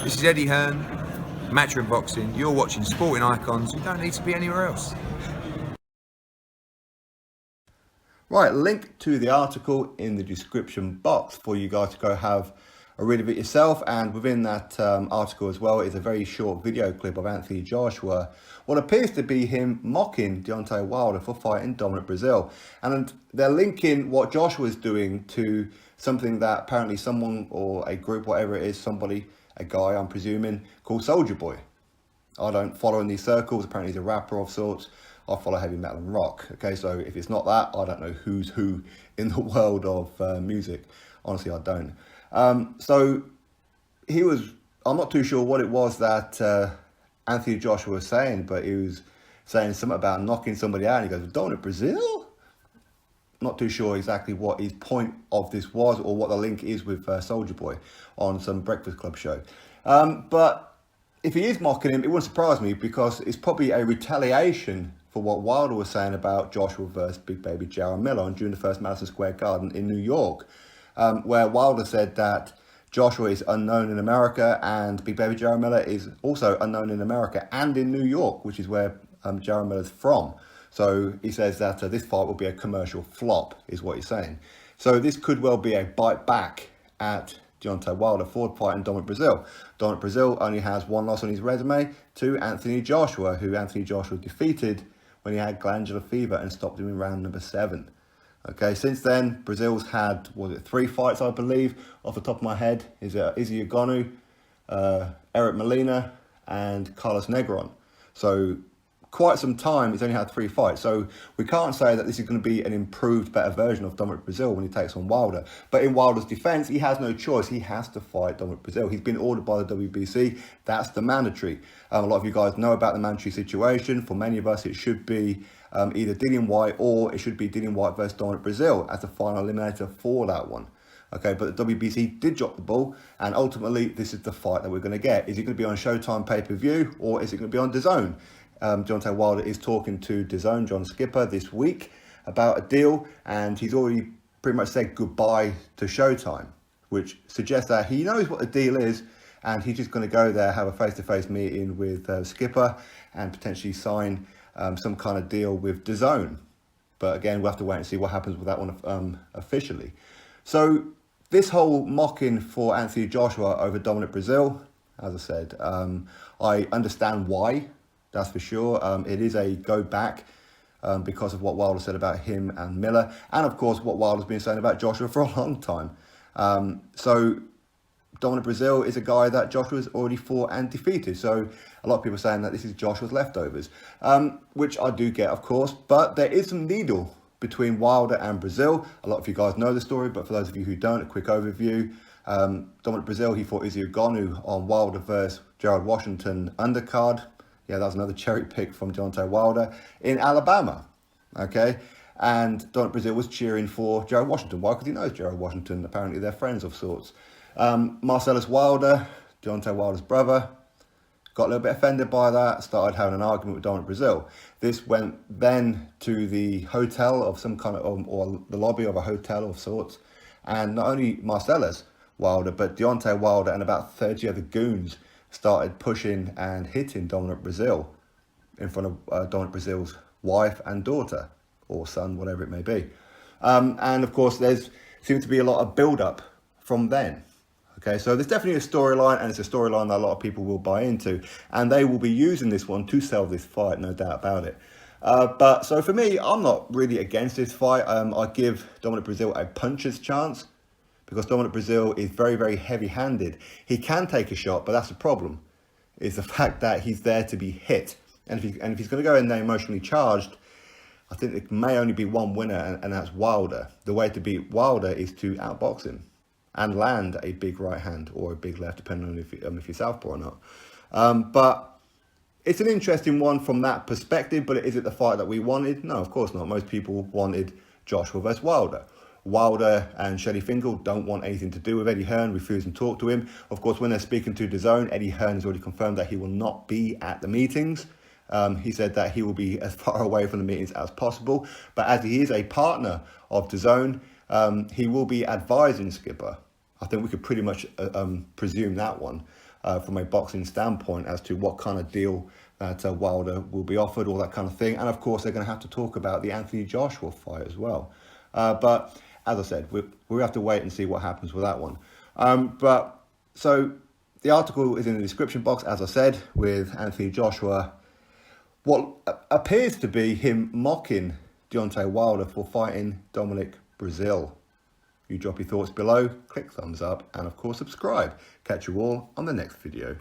This is Eddie Hearn, Matchroom Boxing. You're watching Sporting Icons. You don't need to be anywhere else. Right, link to the article in the description box for you guys to go have a read of it yourself. And within that article as well is a very short video clip of Anthony Joshua, what appears to be him mocking Deontay Wilder for fighting Dominic Breazeale. And they're linking what Joshua is doing to something that apparently someone or a group, whatever it is, somebody, a guy I'm presuming, called Soulja Boy. I don't follow in these circles. Apparently he's a rapper of sorts. I follow heavy metal and rock. Okay, so if it's not that, I don't know who's who in the world of music. Honestly, I don't. So he was, I'm not too sure what it was that Anthony Joshua was saying, but he was saying something about knocking somebody out. And he goes, Dominic Breazeale? Not too sure exactly what his point of this was or what the link is with Soulja Boy on some Breakfast Club show. But if he is mocking him, it wouldn't surprise me because it's probably a retaliation for what Wilder was saying about Joshua versus Big Baby Jarrell Miller on June the 1st, Madison Square Garden in New York, where Wilder said that Joshua is unknown in America and Big Baby Jarrell Miller is also unknown in America and in New York, which is where Jarrell Miller's from. So he says that this fight will be a commercial flop, is what he's saying. So this could well be a bite back at Deontay Wilder for fighting Dominic Breazeale. Dominic Breazeale only has one loss on his resume to Anthony Joshua, who Anthony Joshua defeated when he had glandular fever and stopped him in round number 7. Okay, since then, Breazeale's had, 3 fights, I believe, off the top of my head. Is Izzy Ogonu, Eric Molina, and Carlos Negron. So quite some time, he's only had 3 fights. So we can't say that this is going to be an improved, better version of Dominic Breazeale when he takes on Wilder. But in Wilder's defense, he has no choice. He has to fight Dominic Breazeale. He's been ordered by the WBC. That's the mandatory. A lot of you guys know about the mandatory situation. For many of us, it should be either Dillian Whyte or it should be Dillian Whyte versus Dominic Breazeale as the final eliminator for that one. Okay, but the WBC did drop the ball, and ultimately, this is the fight that we're going to get. Is it going to be on Showtime pay-per-view, or is it going to be on DAZN? Deontay Wilder is talking to DAZN, John Skipper, this week about a deal, and he's already pretty much said goodbye to Showtime, which suggests that he knows what the deal is, and he's just going to go there, have a face-to-face meeting with Skipper, and potentially sign some kind of deal with DAZN. But again, we'll have to wait and see what happens with that one officially. So this whole mocking for Anthony Joshua over Dominic Breazeale, as I said, I understand why. That's for sure. It is a go back because of what Wilder said about him and Miller. And of course, what Wilder's been saying about Joshua for a long time. So Dominic Breazeale is a guy that Joshua's already fought and defeated. So a lot of people are saying that this is Joshua's leftovers, which I do get, of course. But there is some needle between Wilder and Breazeale. A lot of you guys know the story, but for those of you who don't, a quick overview. Dominic Breazeale, he fought Izzy Ogonu on Wilder versus Gerald Washington undercard. Yeah, that was another cherry pick from Deontay Wilder in Alabama, okay? And Dominic Breazeale was cheering for Gerald Washington. Why? Because he knows Gerald Washington. Apparently, they're friends of sorts. Marcellus Wilder, Deontay Wilder's brother, got a little bit offended by that, started having an argument with Dominic Breazeale. This went then to the hotel of some kind of, or the lobby of a hotel of sorts. And not only Marcellus Wilder, but Deontay Wilder and about 30 other goons started pushing and hitting Dominic Breazeale in front of Dominic Breazeale's wife and daughter, or son, whatever it may be. And of course, there's seems to be a lot of build-up from then. Okay, so there's definitely a storyline, and it's a storyline that a lot of people will buy into, and they will be using this one to sell this fight, no doubt about it. But so for me, I'm not really against this fight. I give Dominic Breazeale a puncher's chance, because Dominic Breazeale is very, very heavy-handed. He can take a shot, but that's the problem, is the fact that he's there to be hit. And if he's going to go in there emotionally charged, I think it may only be one winner, and that's Wilder. The way to beat Wilder is to outbox him and land a big right hand or a big left, depending on if you're southpaw or not. But it's an interesting one from that perspective, but is it the fight that we wanted? No, of course not. Most people wanted Joshua versus Wilder. Wilder and Shelley Finkel don't want anything to do with Eddie Hearn, refuse to talk to him. Of course, when they're speaking to DAZN, Eddie Hearn has already confirmed that he will not be at the meetings. He said that he will be as far away from the meetings as possible. But as he is a partner of DAZN, he will be advising Skipper. I think we could pretty much presume that one. from a boxing standpoint as to what kind of deal that Wilder will be offered, all that kind of thing. And of course, they're going to have to talk about the Anthony Joshua fight as well. But as I said, we have to wait and see what happens with that one. So the article is in the description box, as I said, with Anthony Joshua. What appears to be him mocking Deontay Wilder for fighting Dominic Breazeale. You drop your thoughts below, click thumbs up, and of course subscribe. Catch you all on the next video.